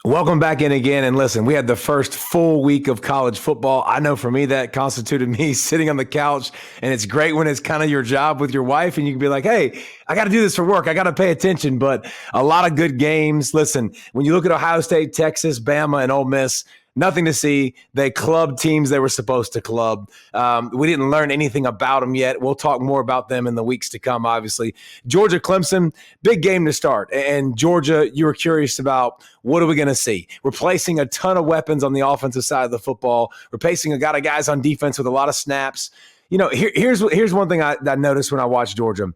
Welcome back in again. And listen, we had the first full week of college football. I know for me that constituted me sitting on the couch, and it's great when it's kind of your job with your wife and you can be like, hey, I got to do this for work. I got to pay attention. But a lot of good games. Listen, when you look at Ohio State, Texas, Bama, and Ole Miss, nothing to see. They clubbed teams they were supposed to club. We didn't learn anything about them yet. We'll talk more about them in the weeks to come, obviously. Georgia, Clemson, big game to start. And Georgia, you were curious about what are we going to see? Replacing a ton of weapons on the offensive side of the football, replacing a lot of guys on defense with a lot of snaps. You know, here's one thing I noticed when I watched Georgia.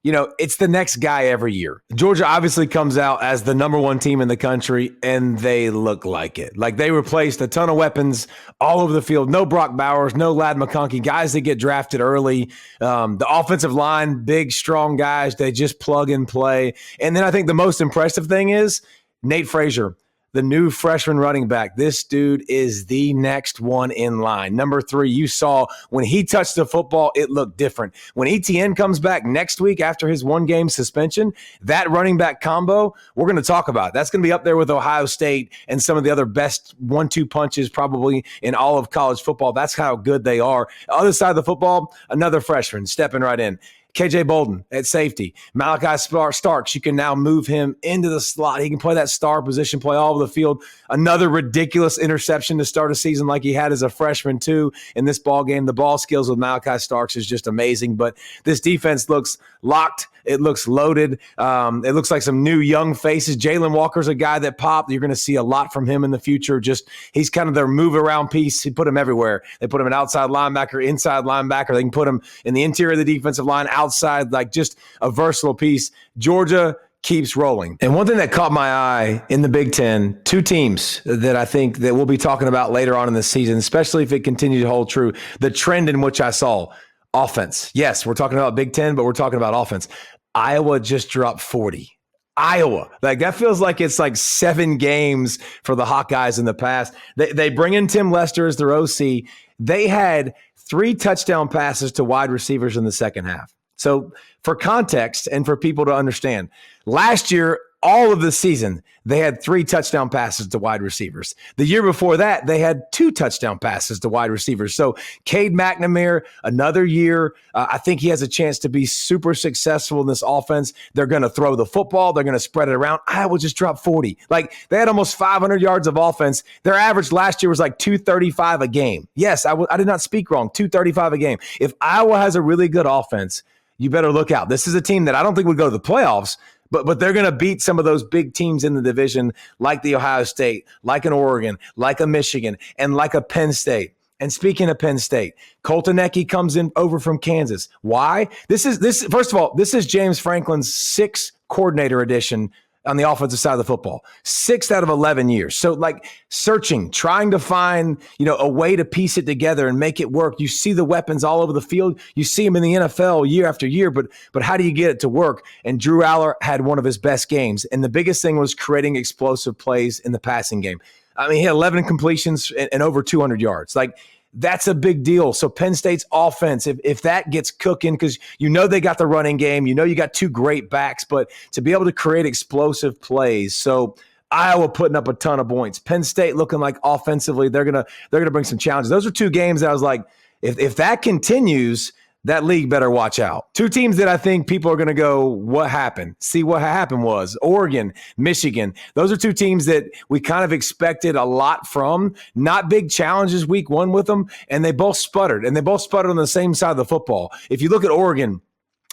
You know, it's the next guy every year. Georgia obviously comes out as the number one team in the country, and they look like it. Like they replaced a ton of weapons all over the field. No Brock Bowers, no Ladd McConkey, guys that get drafted early. The offensive line, big, strong guys. They just plug and play. And then I think the most impressive thing is Nate Frazier, the new freshman running back. This dude is the next one in line. Number 3, you saw when he touched the football, it looked different. When ETN comes back next week after his one-game suspension, that running back combo, we're going to talk about. That's going to be up there with Ohio State and some of the other best 1-2 punches probably in all of college football. That's how good they are. Other side of the football, another freshman stepping right in. KJ Bolden at safety. Malachi Starks, you can now move him into the slot. He can play that star position, play all over the field. Another ridiculous interception to start a season like he had as a freshman, too, in this ball game. The ball skills with Malachi Starks is just amazing. But this defense looks locked. It looks loaded. It looks like some new young faces. Jalen Walker's a guy that popped. You're going to see a lot from him in the future. Just he's kind of their move-around piece. He put him everywhere. They put him an outside linebacker, inside linebacker. They can put him in the interior of the defensive line, outside, like just a versatile piece. Georgia keeps rolling. And one thing that caught my eye in the Big Ten, 2 teams that I think that we'll be talking about later on in the season, especially if it continues to hold true, the trend in which I saw. Offense. Yes, we're talking about Big Ten, but we're talking about offense. Iowa just dropped 40. Iowa. Like that feels like it's like 7 games for the Hawkeyes in the past. They bring in Tim Lester as their OC. They had 3 touchdown passes to wide receivers in the second half. So for context and for people to understand, last year, all of the season, they had 3 touchdown passes to wide receivers. The year before that, they had 2 touchdown passes to wide receivers. So Cade McNamara, another year, I think he has a chance to be super successful in this offense. They're going to throw the football. They're going to spread it around. Iowa just dropped 40. Like they had almost 500 yards of offense. Their average last year was like 235 a game. Yes, I did not speak wrong. 235 a game. If Iowa has a really good offense, you better look out. This is a team that I don't think would go to the playoffs, but they're going to beat some of those big teams in the division like the Ohio State, like an Oregon, like a Michigan, and like a Penn State. And speaking of Penn State, Colton Ecke comes in over from Kansas. Why? First of all, this is James Franklin's 6th coordinator edition on the offensive side of the football. 6 out of 11 years. So like searching, trying to find, a way to piece it together and make it work. You see the weapons all over the field. You see them in the NFL year after year, but how do you get it to work? And Drew Aller had one of his best games. And the biggest thing was creating explosive plays in the passing game. I mean, he had 11 completions and over 200 yards. Like, that's a big deal. So Penn State's offense, if that gets cooking, because they got the running game, you got 2 great backs, but to be able to create explosive plays. So Iowa putting up a ton of points. Penn State looking like offensively they're gonna bring some challenges. Those are 2 games that I was like, if that continues, that league better watch out. 2 teams that I think people are going to go, what happened? See what happened was Oregon, Michigan. Those are 2 teams that we kind of expected a lot from. Not big challenges week 1 with them, and they both sputtered. And they both sputtered on the same side of the football. If you look at Oregon,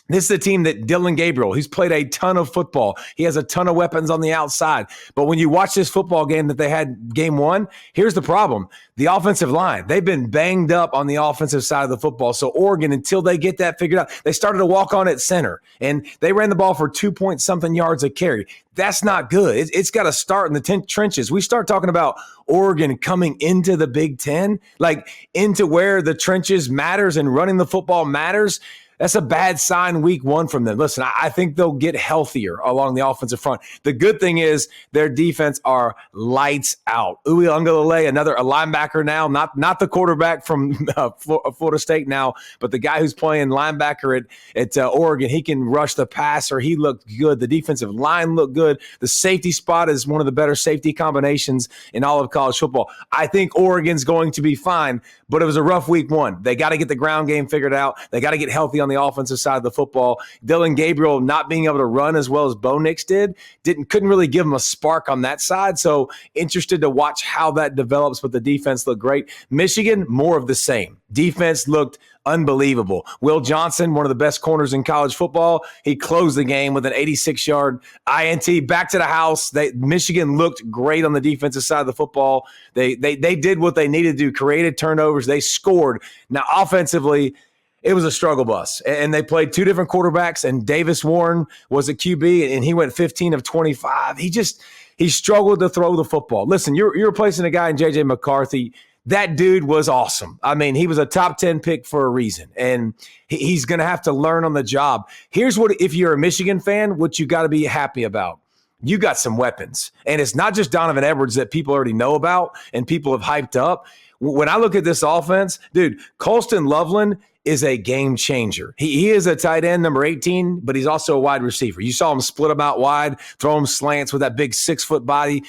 this is a team that Dylan Gabriel, he's played a ton of football. He has a ton of weapons on the outside. But when you watch this football game that they had game 1, here's the problem. The offensive line, they've been banged up on the offensive side of the football. So Oregon, until they get that figured out, they started to walk on at center. And they ran the ball for 2-point-something yards a carry. That's not good. It's got to start in the trenches. We start talking about Oregon coming into the Big Ten, like into where the trenches matters and running the football matters. That's a bad sign week one from them. Listen, I think they'll get healthier along the offensive front. The good thing is their defense are lights out. Uiagalelei, a linebacker now, not the quarterback from Florida State now, but the guy who's playing linebacker at Oregon. He can rush the passer. He looked good. The defensive line looked good. The safety spot is one of the better safety combinations in all of college football. I think Oregon's going to be fine, but it was a rough week one. They got to get the ground game figured out. They got to get healthy on the offensive side of the football. Dylan Gabriel not being able to run as well as Bo Nix couldn't really give him a spark on that side. So interested to watch how that develops, but the defense looked great. Michigan, more of the same. Defense looked unbelievable. Will Johnson, one of the best corners in college football, he closed the game with an 86-yard INT back to the house. Michigan looked great on the defensive side of the football. They did what they needed to do, created turnovers. They scored. Now, offensively, it was a struggle bus, and they played two different quarterbacks, and Davis Warren was a QB, and he went 15 of 25. He struggled to throw the football. Listen, you're replacing a guy in J.J. McCarthy. That dude was awesome. I mean, he was a top 10 pick for a reason, and he's going to have to learn on the job. Here's what, if you're a Michigan fan, what you got to be happy about. You got some weapons, and it's not just Donovan Edwards that people already know about and people have hyped up. When I look at this offense, dude, Colston Loveland is a game changer. He is a tight end, number 18, but he's also a wide receiver. You saw him split him out wide, throw him slants with that big 6-foot body,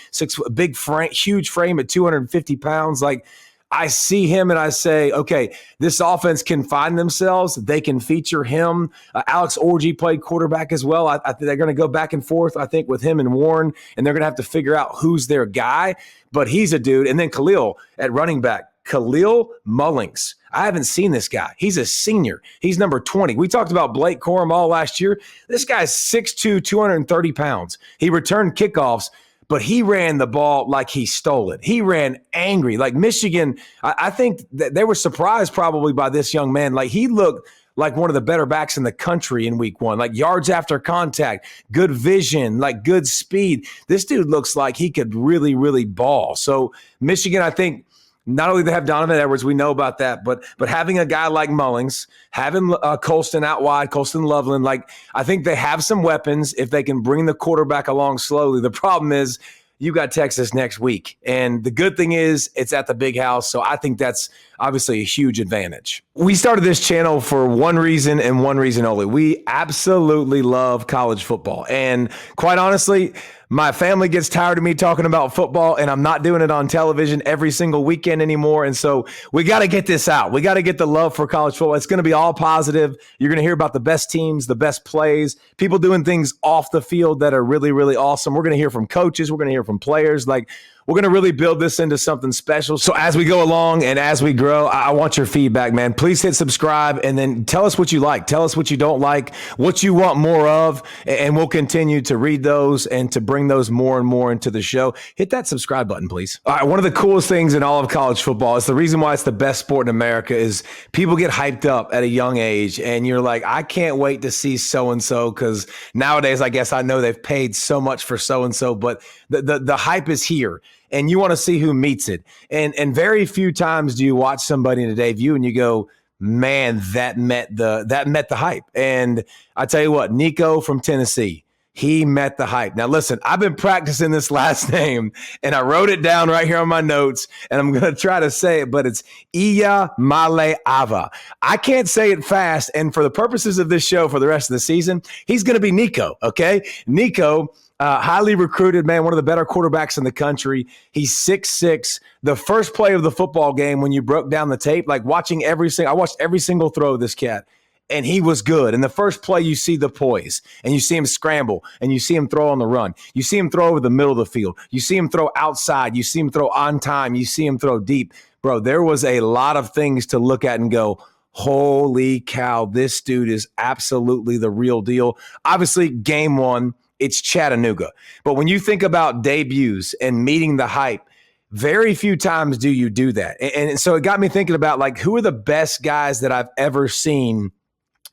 big frame, huge frame at 250 pounds. Like, I see him and I say, okay, this offense can find themselves. They can feature him. Alex Orji played quarterback as well. I think they're going to go back and forth, I think, with him and Warren, and they're going to have to figure out who's their guy. But he's a dude. And then Khalil at running back. Khalil Mullings. I haven't seen this guy. He's a senior. He's number 20. We talked about Blake Corum all last year. This guy's 6'2", 230 pounds. He returned kickoffs, but he ran the ball like he stole it. He ran angry. Like Michigan, I think that they were surprised probably by this young man. Like he looked like one of the better backs in the country in week one, like yards after contact, good vision, like good speed. This dude looks like he could really, really ball. So Michigan, I think, not only they have Donovan Edwards, we know about that, but having a guy like Mullings, having Colston out wide, Colston Loveland, like I think they have some weapons if they can bring the quarterback along slowly. The problem is you got Texas next week, and the good thing is it's at the big house, so I think that's obviously a huge advantage. We started this channel for one reason and one reason only. We absolutely love college football, and quite honestly, my family gets tired of me talking about football, and I'm not doing it on television every single weekend anymore. And so we got to get this out. We got to get the love for college football. It's going to be all positive. You're going to hear about the best teams, the best plays, people doing things off the field that are really, really awesome. We're going to hear from coaches. We're going to hear from players. Like, we're going to really build this into something special. So as we go along and as we grow, I want your feedback, man. Please hit subscribe and then tell us what you like. Tell us what you don't like, what you want more of, and we'll continue to read those and to bring those more and more into the show. Hit that subscribe button, please. All right, one of the coolest things in all of college football is the reason why it's the best sport in America is people get hyped up at a young age, and you're like, I can't wait to see so-and-so because nowadays I guess I know they've paid so much for so-and-so, but the hype is here. And you want to see who meets it. And very few times do you watch somebody in a debut and you go, man, that met the hype. And I tell you what, Nico from Tennessee, he met the hype. Now, listen, I've been practicing this last name, and I wrote it down right here on my notes, and I'm going to try to say it, but it's Iamaleava. I can't say it fast, and for the purposes of this show for the rest of the season, he's going to be Nico, okay? Nico, highly recruited, man, one of the better quarterbacks in the country. He's 6'6". The first play of the football game when you broke down the tape, like I watched every single throw of this cat, and he was good. In the first play, you see the poise, and you see him scramble, and you see him throw on the run. You see him throw over the middle of the field. You see him throw outside. You see him throw on time. You see him throw deep. Bro, there was a lot of things to look at and go, holy cow, this dude is absolutely the real deal. Obviously, game one, it's Chattanooga. But when you think about debuts and meeting the hype, very few times do you do that. And so it got me thinking about, like, who are the best guys that I've ever seen,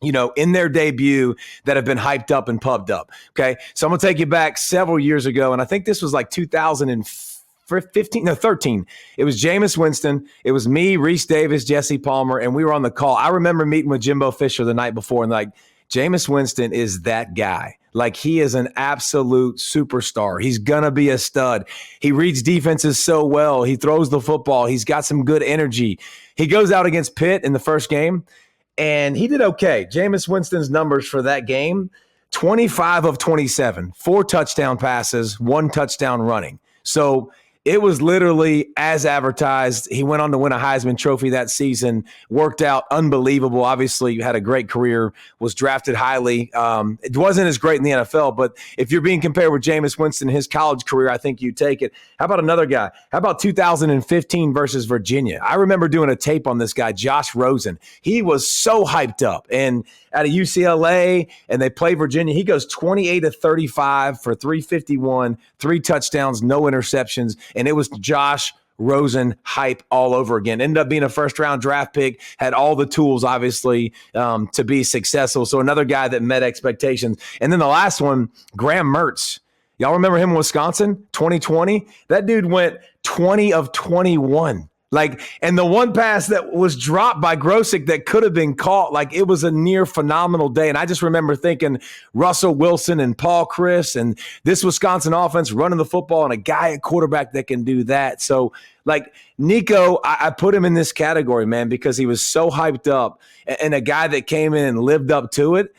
you know, in their debut that have been hyped up and pubbed up. Okay. So I'm going to take you back several years ago. And I think this was like 2005 for 15, no, 13. It was Jameis Winston. It was me, Reese Davis, Jesse Palmer, and we were on the call. I remember meeting with Jimbo Fisher the night before and like, Jameis Winston is that guy. Like, he is an absolute superstar. He's going to be a stud. He reads defenses so well. He throws the football. He's got some good energy. He goes out against Pitt in the first game, and he did okay. Jameis Winston's numbers for that game, 25 of 27, 4 touchdown passes, 1 touchdown running. So it was literally as advertised. He went on to win a Heisman Trophy that season, worked out unbelievable. Obviously, had a great career, was drafted highly. It wasn't as great in the NFL, but if you're being compared with Jameis Winston, his college career, I think you take it. How about another guy? How about 2015 versus Virginia? I remember doing a tape on this guy, Josh Rosen. He was so hyped up. And out of UCLA, and they play Virginia. He goes 28 of 35 for 351, 3 touchdowns, no interceptions, and it was Josh Rosen hype all over again. Ended up being a first-round draft pick, had all the tools, obviously, to be successful. So another guy that met expectations. And then the last one, Graham Mertz. Y'all remember him in Wisconsin, 2020? That dude went 20 of 21. Like, and the one pass that was dropped by Grosick that could have been caught, like, it was a near phenomenal day. And I just remember thinking Russell Wilson and Paul Chris and this Wisconsin offense running the football and a guy at quarterback that can do that. So, like, Nico, I put him in this category, man, because he was so hyped up and a guy that came in and lived up to it,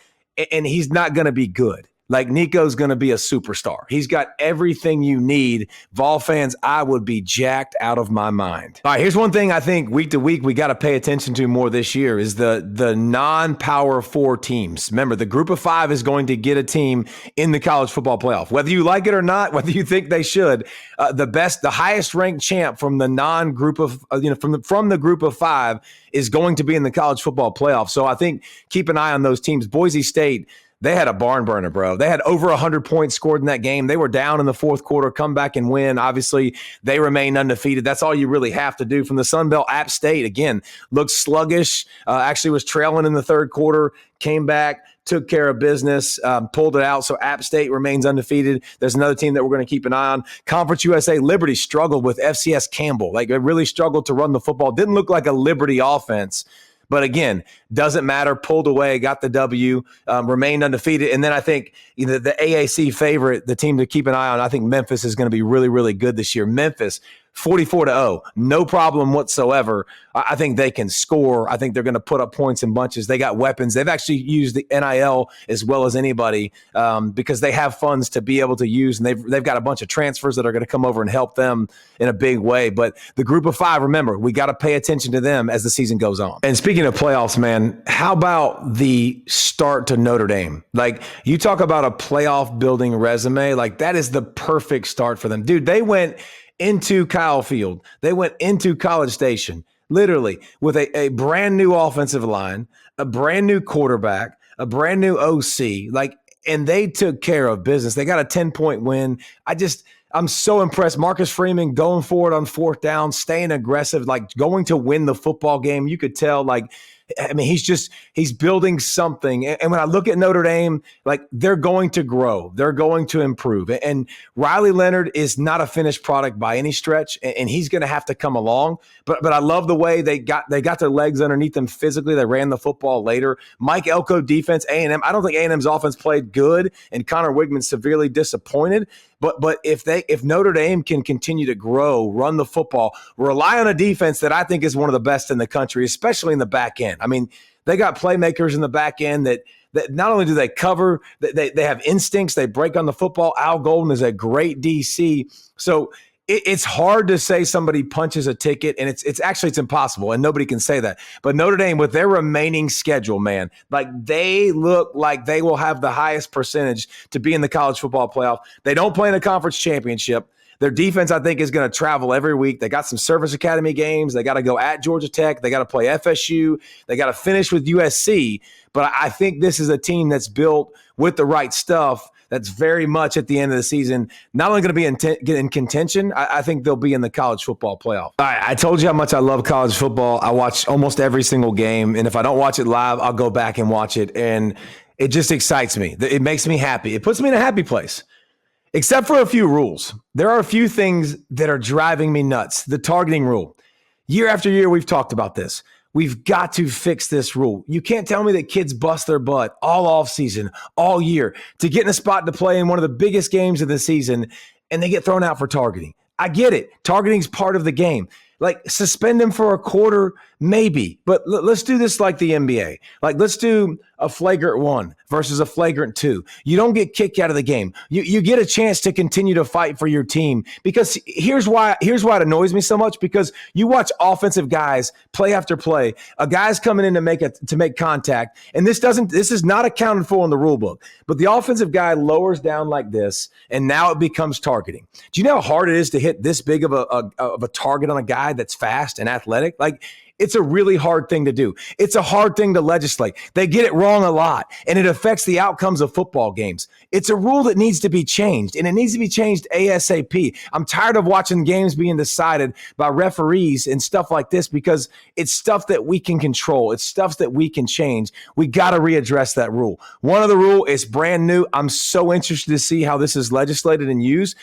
and he's not going to be good. Like, Nico's going to be a superstar. He's got everything you need. Vol fans, I would be jacked out of my mind. All right, here's one thing I think week to week we got to pay attention to more this year is the non-Power 4 teams. Remember, the group of 5 is going to get a team in the college football playoff. Whether you like it or not, whether you think they should, the highest ranked champ from the non-group of, from the group of 5 is going to be in the college football playoff. So I think keep an eye on those teams. Boise State, they had a barn burner, bro. They had over 100 points scored in that game. They were down in the fourth quarter, come back and win. Obviously, they remain undefeated. That's all you really have to do. From the Sun Belt, App State, again, looked sluggish, actually was trailing in the third quarter, came back, took care of business, pulled it out. So App State remains undefeated. There's another team that we're going to keep an eye on. Conference USA, Liberty struggled with FCS Campbell. Like, they really struggled to run the football. Didn't look like a Liberty offense. But again, doesn't matter, pulled away, got the W, remained undefeated. And then I think the AAC favorite, the team to keep an eye on, I think Memphis is going to be really, really good this year. Memphis, 44-0, no problem whatsoever. I think they can score. I think they're going to put up points in bunches. They got weapons. They've actually used the NIL as well as anybody because they have funds to be able to use, and they've got a bunch of transfers that are going to come over and help them in a big way. But the group of 5, remember, we got to pay attention to them as the season goes on. And speaking of playoffs, man, how about the start to Notre Dame? Like, you talk about a playoff building resume, like, that is the perfect start for them. Dude, they went into Kyle Field. They went into College Station, literally, with a brand new offensive line, a brand new quarterback, a brand new OC, like, and they took care of business. They got a 10-point win. I'm so impressed. Marcus Freeman going forward on fourth down, staying aggressive, like, going to win the football game. You could tell, like, I mean, he's building something. And when I look at Notre Dame, like, they're going to grow. They're going to improve. And Riley Leonard is not a finished product by any stretch, and he's going to have to come along. But I love the way they got their legs underneath them physically. They ran the football later. Mike Elko defense, A&M. I don't think A&M's offense played good, and Connor Wigman severely disappointed. But if Notre Dame can continue to grow, run the football, rely on a defense that I think is one of the best in the country, especially in the back end. I mean, they got playmakers in the back end that not only do they cover, they have instincts, they break on the football. Al Golden is a great DC. So it's hard to say somebody punches a ticket, and it's impossible, and nobody can say that. But Notre Dame, with their remaining schedule, man, like, they look like they will have the highest percentage to be in the college football playoff. They don't play in a conference championship. Their defense, I think, is going to travel every week. They got some Service Academy games. They got to go at Georgia Tech. They got to play FSU. They got to finish with USC. But I think this is a team that's built with the right stuff. That's very much at the end of the season, not only going to be in contention, I think they'll be in the college football playoff. All right, I told you how much I love college football. I watch almost every single game, and if I don't watch it live, I'll go back and watch it, and it just excites me. It makes me happy. It puts me in a happy place. Except for a few rules. There are a few things that are driving me nuts. The targeting rule. Year after year, we've talked about this. We've got to fix this rule. You can't tell me that kids bust their butt all off season, all year to get in a spot to play in one of the biggest games of the season, and they get thrown out for targeting. I get it. Targeting's part of the game. Like, suspend them for a quarter, maybe. But let's do this like the NBA. Like, let's do a flagrant 1 versus a flagrant 2. You don't get kicked out of the game. You get a chance to continue to fight for your team. Because here's why it annoys me so much. Because you watch offensive guys play after play. A guy's coming in to make contact, and this is not accounted for in the rule book. But the offensive guy lowers down like this, and now it becomes targeting. Do you know how hard it is to hit this big of a target on a guy that's fast and athletic? Like, it's a really hard thing to do. It's a hard thing to legislate. They get it wrong a lot, and it affects the outcomes of football games. It's a rule that needs to be changed, and it needs to be changed ASAP. I'm tired of watching games being decided by referees and stuff like this because it's stuff that we can control. It's stuff that we can change. We got to readdress that rule. One of the rule is brand new. I'm so interested to see how this is legislated and used.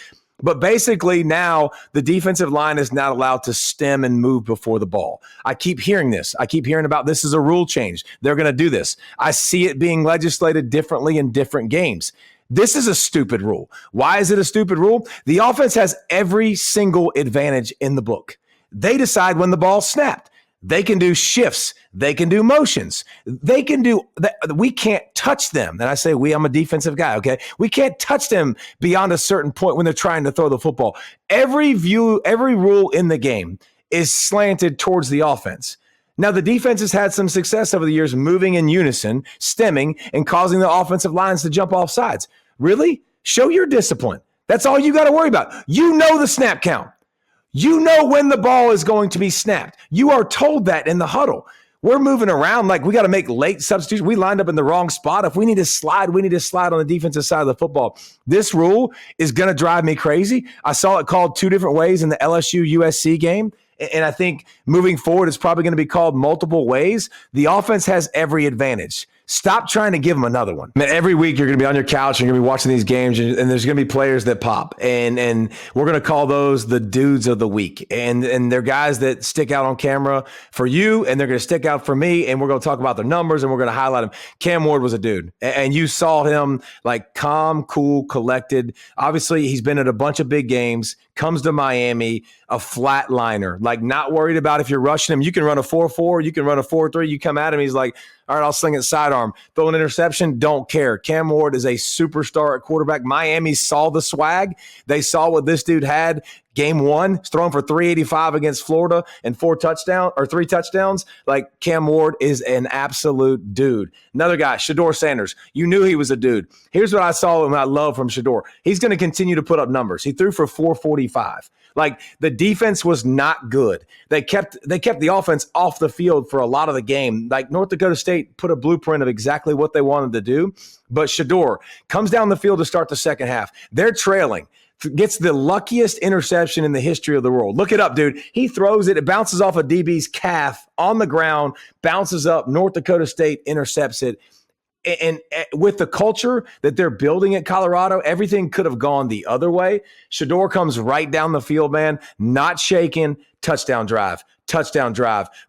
But basically now the defensive line is not allowed to stem and move before the ball. I keep hearing this. I keep hearing about this is a rule change. They're going to do this. I see it being legislated differently in different games. This is a stupid rule. Why is it a stupid rule? The offense has every single advantage in the book. They decide when the ball's snapped. They can do shifts. They can do motions. They can do – we can't touch them. And I say I'm a defensive guy, okay? We can't touch them beyond a certain point when they're trying to throw the football. Every rule in the game is slanted towards the offense. Now, the defense has had some success over the years moving in unison, stemming, and causing the offensive lines to jump off sides. Really? Show your discipline. That's all you got to worry about. You know the snap count. You know when the ball is going to be snapped. You are told that in the huddle. We're moving around like we got to make late substitutions. We lined up in the wrong spot. If we need to slide, we need to slide on the defensive side of the football. This rule is going to drive me crazy. I saw it called 2 different ways in the LSU-USC game. And I think moving forward, it's probably going to be called multiple ways. The offense has every advantage. Stop trying to give them another one. Man, every week you're going to be on your couch and you're going to be watching these games, and there's going to be players that pop. And we're going to call those the dudes of the week. And they're guys that stick out on camera for you, and they're going to stick out for me, and we're going to talk about their numbers, and we're going to highlight them. Cam Ward was a dude. And you saw him like calm, cool, collected. Obviously, he's been at a bunch of big games, comes to Miami, a flatliner, like not worried about if you're rushing him. You can run a 4.4, you can run a 4.3, you come at him, he's like, all right, I'll sling it sidearm. Throw an interception, don't care. Cam Ward is a superstar at quarterback. Miami saw the swag. They saw what this dude had. Game 1, he's throwing for 385 against Florida and 3 touchdowns. Like, Cam Ward is an absolute dude. Another guy, Shedeur Sanders. You knew he was a dude. Here's what I saw and I love from Shedeur. He's going to continue to put up numbers. He threw for 445. Like, the defense was not good. They kept the offense off the field for a lot of the game. Like, North Dakota State put a blueprint of exactly what they wanted to do. But Shedeur comes down the field to start the second half. They're trailing. Gets the luckiest interception in the history of the world. Look it up, dude. He throws it. It bounces off a DB's calf on the ground, bounces up. North Dakota State intercepts it. And with the culture that they're building at Colorado, everything could have gone the other way. Shedeur comes right down the field, man, not shaking, touchdown drive.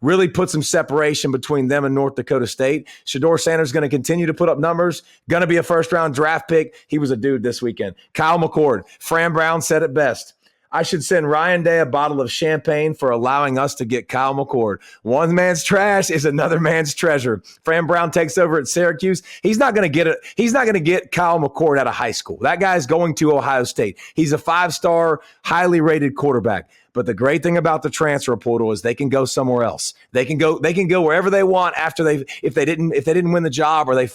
Really put some separation between them and North Dakota State. Shedeur Sanders is going to continue to put up numbers, going to be a first-round draft pick. He was a dude this weekend. Kyle McCord, Fran Brown said it best. I should send Ryan Day a bottle of champagne for allowing us to get Kyle McCord. One man's trash is another man's treasure. Fran Brown takes over at Syracuse. He's not going to get it. He's not going to get Kyle McCord out of high school. That guy's going to Ohio State. He's a 5-star, highly rated quarterback. But the great thing about the transfer portal is they can go somewhere else. They can go wherever they want after if they didn't win the job or they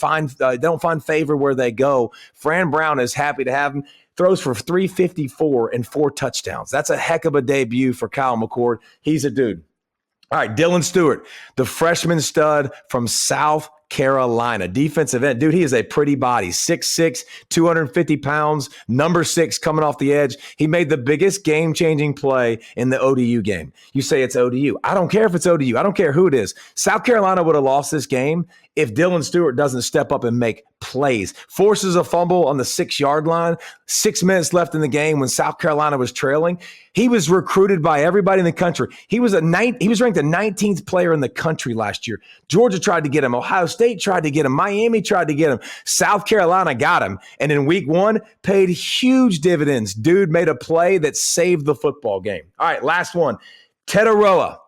don't find favor where they go. Fran Brown is happy to have him. Throws for 354 and 4 touchdowns. That's a heck of a debut for Kyle McCord. He's a dude. All right, Dylan Stewart, the freshman stud from South Carolina. Defensive end. Dude, he is a pretty body. 6'6", 250 pounds, number 6 coming off the edge. He made the biggest game-changing play in the ODU game. You say it's ODU. I don't care if it's ODU. I don't care who it is. South Carolina would have lost this game if Dylan Stewart doesn't step up and make plays, forces a fumble on the 6-yard line, 6 minutes left in the game when South Carolina was trailing. He was recruited by everybody in the country. He was ranked the 19th player in the country last year. Georgia tried to get him. Ohio State tried to get him. Miami tried to get him. South Carolina got him. And in week 1, paid huge dividends. Dude made a play that saved the football game. All right, last one. Tetaroa.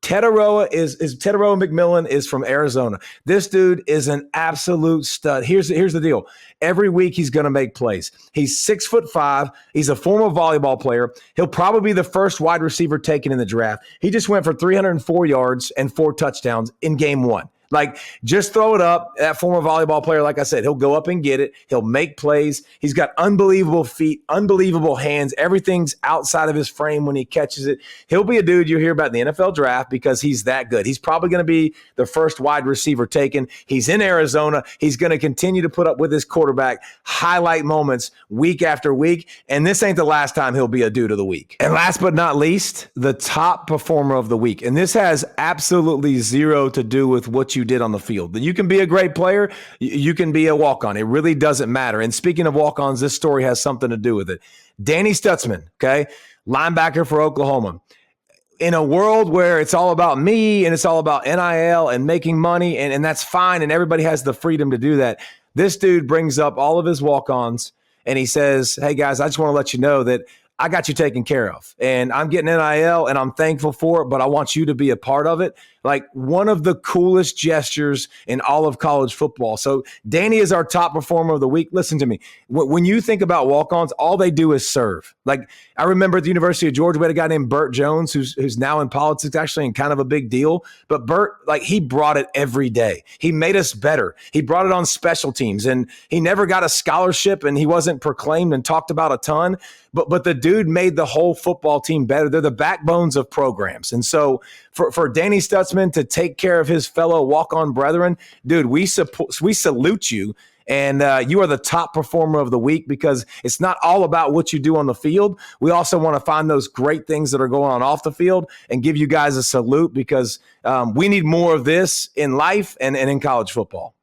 Tetaroa McMillan is from Arizona. This dude is an absolute stud. Here's the deal. Every week he's going to make plays. He's 6'5". He's a former volleyball player. He'll probably be the first wide receiver taken in the draft. He just went for 304 yards and 4 touchdowns in game 1. Like, just throw it up. That former volleyball player, like I said, he'll go up and get it. He'll make plays. He's got unbelievable feet, unbelievable hands. Everything's outside of his frame when he catches it. He'll be a dude you'll hear about in the NFL draft because he's that good. He's probably going to be the first wide receiver taken. He's in Arizona. He's going to continue to put up with his quarterback highlight moments week after week. And this ain't the last time he'll be a dude of the week. And last but not least, the top performer of the week. And this has absolutely zero to do with what you did on the field. You can be a great player. You can be a walk-on. It really doesn't matter. And speaking of walk-ons, this story has something to do with it. Danny Stutzman, okay, linebacker for Oklahoma. In a world where it's all about me and it's all about NIL and making money, and that's fine, and everybody has the freedom to do that, this dude brings up all of his walk-ons, and he says, hey, guys, I just want to let you know that I got you taken care of, and I'm getting NIL, and I'm thankful for it, but I want you to be a part of it. Like, one of the coolest gestures in all of college football. So Danny is our top performer of the week. Listen to me. When you think about walk-ons, all they do is serve. Like, I remember at the University of Georgia, we had a guy named Burt Jones who's now in politics, actually, and kind of a big deal. But Burt, like, he brought it every day. He made us better. He brought it on special teams, and he never got a scholarship, and he wasn't proclaimed and talked about a ton. But the dude made the whole football team better. They're the backbones of programs. And so for Danny Stutzman to take care of his fellow walk-on brethren, dude, we salute you. And you are the top performer of the week because it's not all about what you do on the field. We also want to find those great things that are going on off the field and give you guys a salute because we need more of this in life and in college football.